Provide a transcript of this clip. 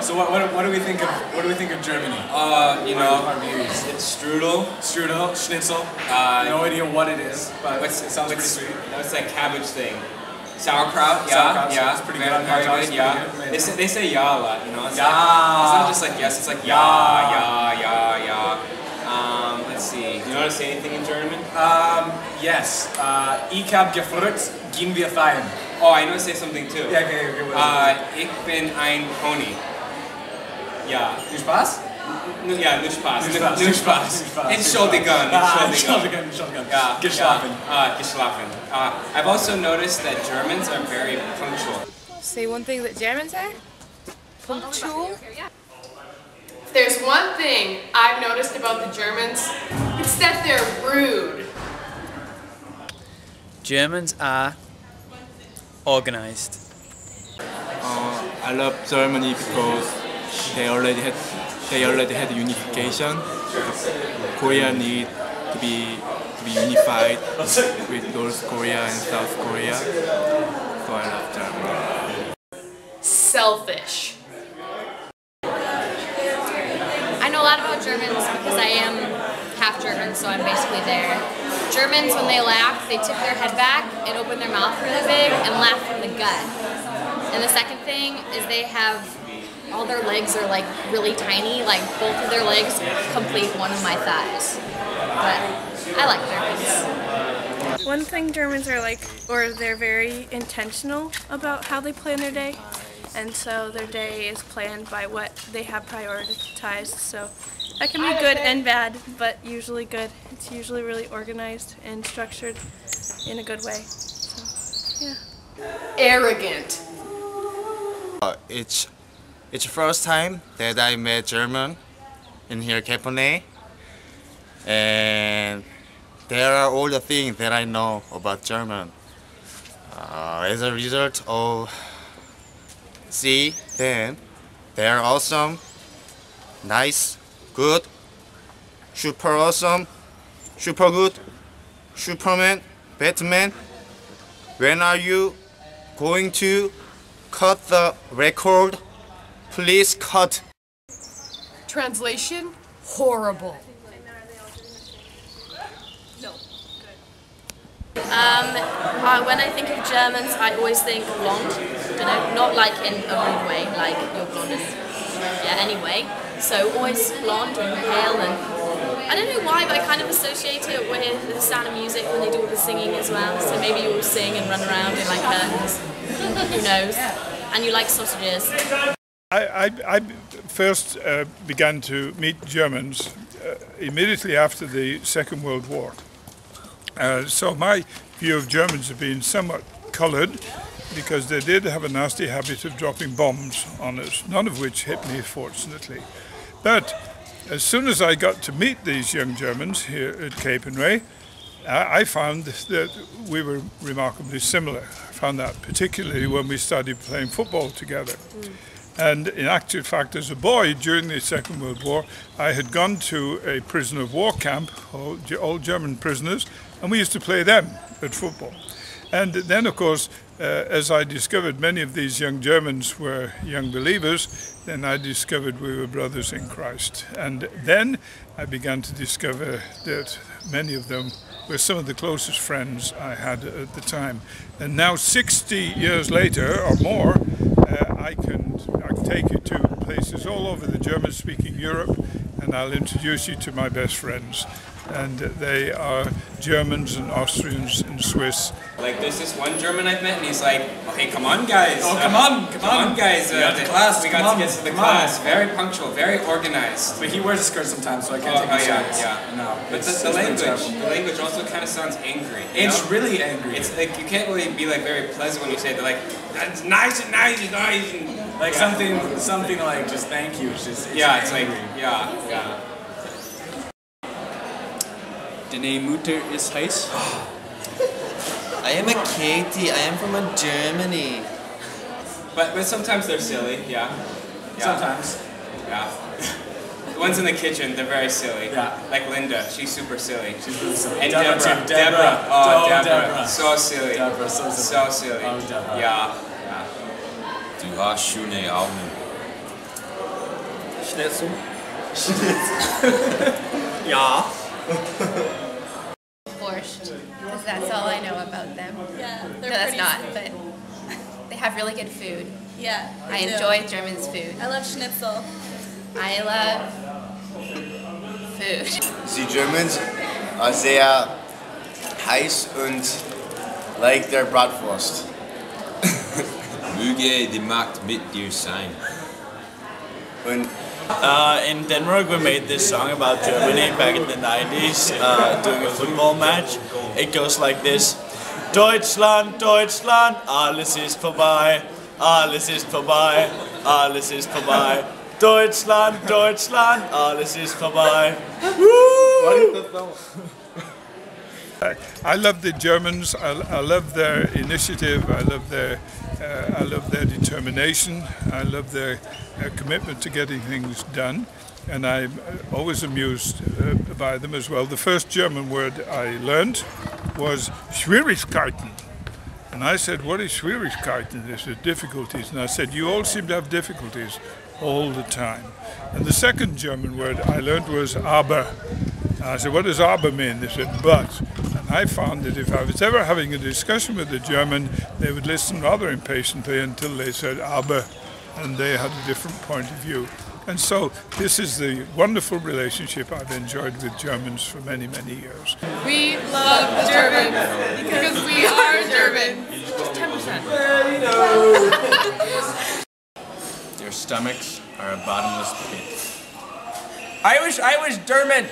So what do we think of Germany? You know, our views. it's strudel. Strudel, schnitzel. No idea what it is, but it sounds pretty sweet. That's that cabbage thing. Sauerkraut, yeah, Sauerkraut, yeah, it's pretty very, good. very Hot good, yeah. good, They say yeah a lot, you know. It's yeah. It's not just like yes, it's like yeah. Let's see. Do you know how to say anything in German? Yes. Ich hab gefragt, gehen wir feiern. Oh, I know to say something too. Yeah, okay. Ich bin ein Pony. Ja. Du Spaß? Ja, nur Spaß. Nur Spaß. Entschuldigung. Ja. Geschlafen. Geschlafen. I've also noticed that Germans are very punctual. Say one thing that Germans are? Punctual? If there's one thing I've noticed about the Germans, it's that they're rude. Germans are organized. I love Germany because they already had unification. Korea need to be unified with North Korea and South Korea. So I love Germany. Selfish. I know a lot about Germans because I am half German, so I'm basically there. Germans, when they laugh, they tip their head back and open their mouth really big and laugh from the gut. And the second thing is they have, all their legs are like really tiny, like both of their legs complete one of my thighs. But I like Germans. One thing Germans are like, or they're very intentional about how they plan their day. And so their day is planned by what they have prioritized. So that can be good and bad, but usually good. It's usually really organized and structured in a good way. So, yeah. Arrogant. It's the first time that I met German in here, Capernwray, and there are all the things that I know about German. As a result of see them, they are awesome, nice, good, super awesome, super good, Superman, Batman. When are you going to cut the record? Please cut. Translation? Horrible. When I think of Germans, I always think blonde, you know, not like in a rude way, like you're blonde and anyway. So always blonde and pale, and I don't know why, but I kind of associate it with the Sound of Music when they do all the singing as well. So maybe you all sing and run around in like curtains, who knows? And you like sausages. I first began to meet Germans immediately after the Second World War. So my view of Germans have been somewhat coloured because they did have a nasty habit of dropping bombs on us, none of which hit me, fortunately. But as soon as I got to meet these young Germans here at Capernwray, I found that we were remarkably similar. I found that particularly when we started playing football together. And in actual fact, as a boy during the Second World War, I had gone to a prisoner of war camp, all German prisoners, and we used to play them at football. And then, of course, as I discovered many of these young Germans were young believers, then I discovered we were brothers in Christ. And then I began to discover that many of them were some of the closest friends I had at the time. And now 60 years later or more, I can take you to places all over the German-speaking Europe, and I'll introduce you to my best friends. And they are Germans and Austrians and Swiss. Like there's this one German I've met, and he's like, "Okay, come on, guys! Oh, come on, guys! We got to class. We got to get to the class. Very punctual, very organized." But he wears a skirt sometimes, so I can't take it serious. Yeah. No, but the language also kind of sounds angry. It's really angry. It's like you can't really be like very pleasant when you say it. They're like, "That's nice and nice and nice." And, like something like just thank you. It's just it's like yeah. Deine Mutter ist heiß. I am a Katie. I am from Germany. But sometimes they're silly. Yeah. Sometimes. Yeah. The ones in the kitchen, they're very silly. Yeah. Like Linda, she's super silly. She's really silly. And Deborah. Oh, Deborah. So silly. Deborah, so silly. So silly. Oh, Deborah. Yeah. Du hast schöne Augen. Schnitzel. Ja. Borscht, because that's all I know about them. Yeah, No, that's not, but they have really good food. Yeah. I enjoy Germans' food. I love Schnitzel. I love food. Die Germans are sehr heiß und like their Bratwurst. Möge die Macht mit dir sein. Und in Denmark, we made this song about Germany back in the 90s, doing a football match. It goes like this: Deutschland, Deutschland, alles ist vorbei, alles ist vorbei, alles ist vorbei. Deutschland, Deutschland, alles ist vorbei. I love the Germans. I love their initiative. I love their determination. I love their commitment to getting things done, and I'm always amused by them as well. The first German word I learned was Schwierigkeiten, and I said, "What is Schwierigkeiten?" They said, "Difficulties," and I said, "You all seem to have difficulties all the time." And the second German word I learned was Aber. I said, "What does aber mean?" They said, "but." And I found that if I was ever having a discussion with a German, they would listen rather impatiently until they said aber, and they had a different point of view. And so this is the wonderful relationship I've enjoyed with Germans for many, many years. We love Germans because we are German. Just 10%. Their stomachs are a bottomless pit. I wish I was German.